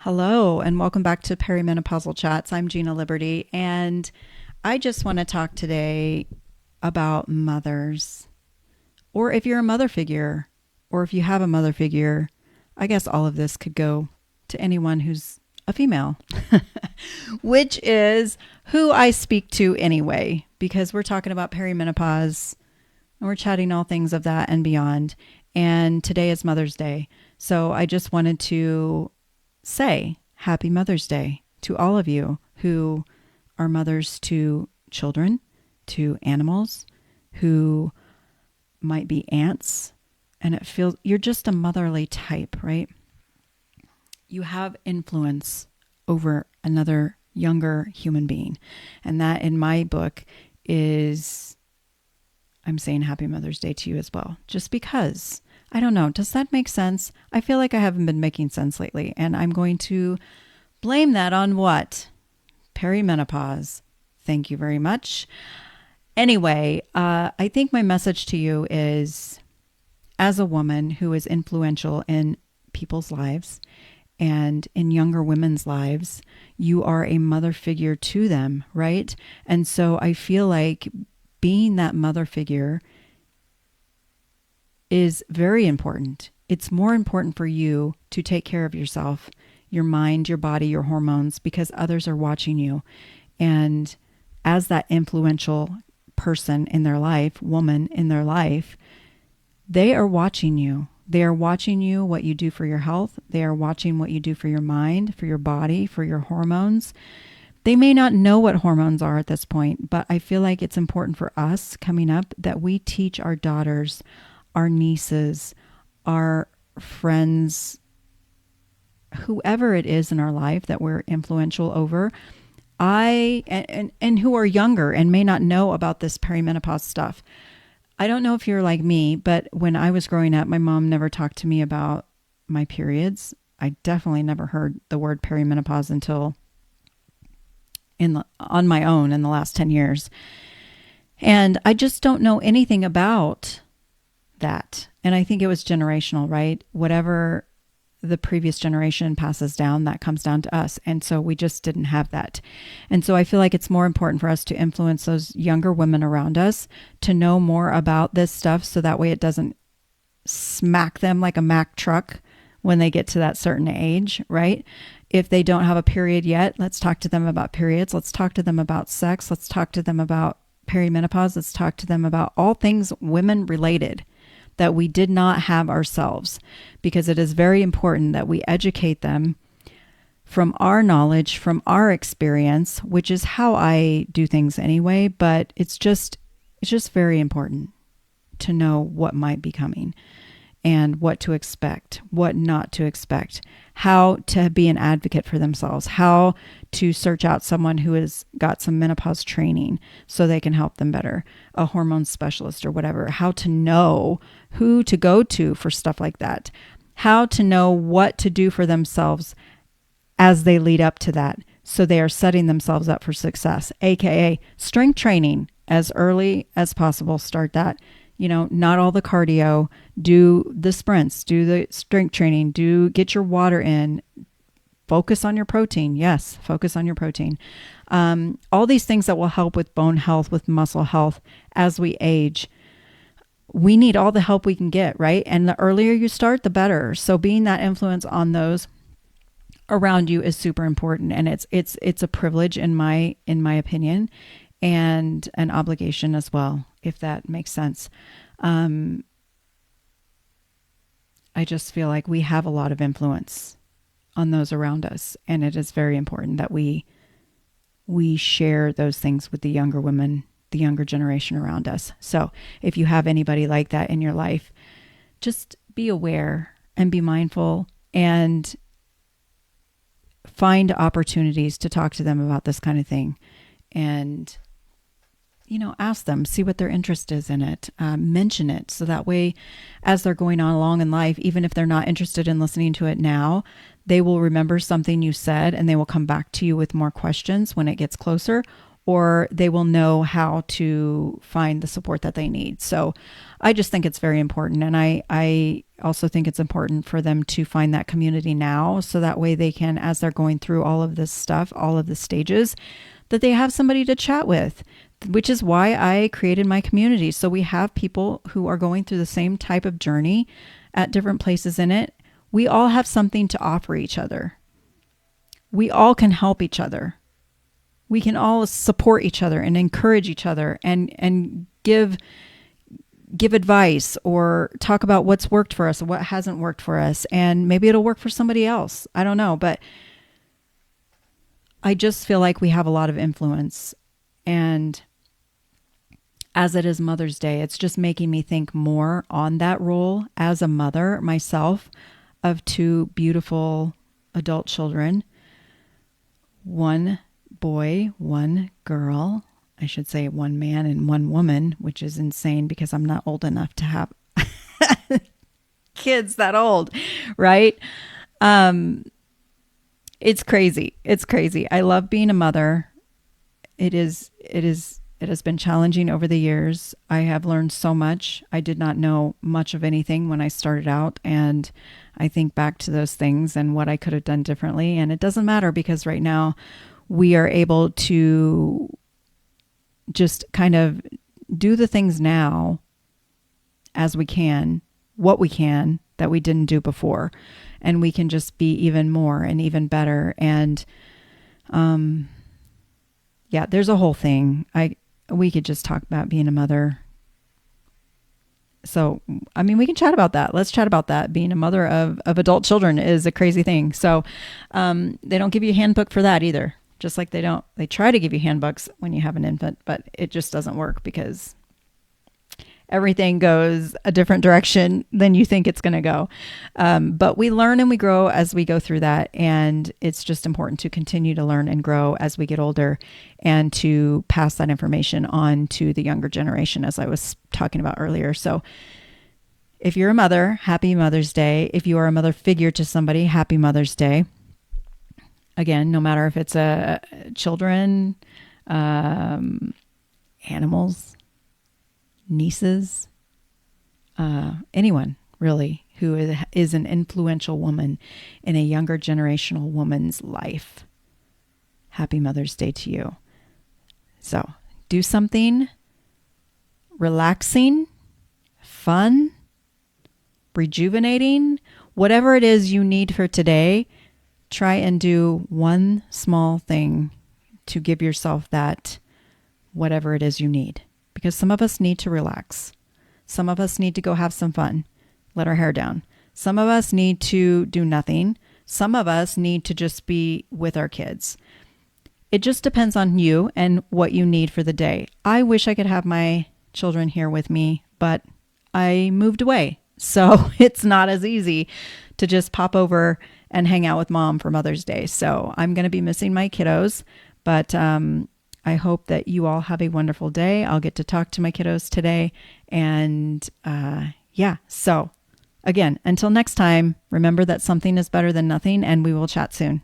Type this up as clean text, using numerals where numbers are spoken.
Hello, and welcome back to Perimenopausal Chats. I'm Gina Liberty, and I just want to talk today about mothers, or if you're a mother figure, or if you have a mother figure. I guess all of this could go to anyone who's a female, which is who I speak to anyway, because we're talking about perimenopause and we're chatting all things of that and beyond. And today is Mother's Day. So I just wanted to say Happy Mother's Day to all of you who are mothers to children, to animals, who might be aunts, and it feels you're just a motherly type, right? You have influence over another younger human being. And that in my book is, I'm saying Happy Mother's Day to you as well, just because. I don't know. Does that make sense? I feel like I haven't been making sense lately, and I'm going to blame that on what? Perimenopause. Thank you very much. Anyway, I think my message to you is, as a woman who is influential in people's lives and in younger women's lives, you are a mother figure to them, right? And so I feel like being that mother figure is very important. It's more important for you to take care of yourself, your mind, your body, your hormones, because others are watching you. And as that influential person in their life, woman in their life, they are watching you. They are watching you, what you do for your health. They are watching what you do for your mind, for your body, for your hormones. They may not know what hormones are at this point, but I feel like it's important for us coming up that we teach our daughters, our nieces, our friends, whoever it is in our life that we're influential over, and who are younger and may not know about this perimenopause stuff. I don't know if you're like me, but when I was growing up, my mom never talked to me about my periods. I definitely never heard the word perimenopause until on my own in the last 10 years. And I just don't know anything about that. And I think it was generational, right? Whatever the previous generation passes down, that comes down to us. And so we just didn't have that. And so I feel like it's more important for us to influence those younger women around us to know more about this stuff, so that way it doesn't smack them like a Mack truck when they get to that certain age, right? If they don't have a period yet, let's talk to them about periods. Let's talk to them about sex. Let's talk to them about perimenopause. Let's talk to them about all things women related that we did not have ourselves, because it is very important that we educate them from our knowledge, from our experience, which is how I do things anyway, but it's just very important to know what might be coming and what to expect, what not to expect, how to be an advocate for themselves, how to search out someone who has got some menopause training so they can help them better, a hormone specialist or whatever, how to know who to go to for stuff like that, how to know what to do for themselves as they lead up to that, so they are setting themselves up for success, aka strength training as early as possible. Start that. Not all the cardio, do the sprints, do the strength training, get your water in, focus on your protein. Yes, focus on your protein. All these things that will help with bone health, with muscle health as we age. We need all the help we can get, right? And the earlier you start, the better. So being that influence on those around you is super important. And it's a privilege in my opinion, and an obligation as well, if that makes sense. I just feel like we have a lot of influence on those around us, and it is very important that we share those things with the younger women, the younger generation around us. So if you have anybody like that in your life, just be aware and be mindful and find opportunities to talk to them about this kind of thing. And ask them, see what their interest is in it, mention it. So that way, as they're going on along in life, even if they're not interested in listening to it now, they will remember something you said and they will come back to you with more questions when it gets closer, or they will know how to find the support that they need. So I just think it's very important. And I also think it's important for them to find that community now, so that way they can, as they're going through all of this stuff, all of the stages, that they have somebody to chat with, which is why I created my community. So we have people who are going through the same type of journey at different places in it. We all have something to offer each other. We all can help each other. We can all support each other and encourage each other and give advice or talk about what's worked for us or what hasn't worked for us. And maybe it'll work for somebody else. I don't know. But I just feel like we have a lot of influence. And as it is Mother's Day, it's just making me think more on that role as a mother myself of two beautiful adult children. One boy, one girl. I should say one man and one woman, which is insane because I'm not old enough to have kids that old, right? It's crazy. It's crazy. I love being a mother. It has been challenging over the years. I have learned so much. I did not know much of anything when I started out, and I think back to those things and what I could have done differently. And it doesn't matter because right now we are able to just kind of do the things now as we can, what we can that we didn't do before. And we can just be even more and even better. And, yeah, there's a whole thing. We could just talk about being a mother. So, I mean, we can chat about that. Let's chat about that. Being a mother of adult children is a crazy thing. So, they don't give you a handbook for that either. Just like they try to give you handbooks when you have an infant, but it just doesn't work because everything goes a different direction than you think it's going to go. But we learn and we grow as we go through that. And it's just important to continue to learn and grow as we get older and to pass that information on to the younger generation, as I was talking about earlier. So if you're a mother, happy Mother's Day. If you are a mother figure to somebody, happy Mother's Day. Again, no matter if it's children, animals, nieces, anyone really who is an influential woman in a younger generational woman's life. Happy Mother's Day to you. So do something relaxing, fun, rejuvenating, whatever it is you need for today. Try and do one small thing to give yourself that, whatever it is you need. Because some of us need to relax. Some of us need to go have some fun, let our hair down. Some of us need to do nothing. Some of us need to just be with our kids. It just depends on you and what you need for the day. I wish I could have my children here with me, but I moved away. So it's not as easy to just pop over and hang out with mom for Mother's Day. So I'm going to be missing my kiddos, but I hope that you all have a wonderful day. I'll get to talk to my kiddos today. And yeah, so again, until next time, remember that something is better than nothing, and we will chat soon.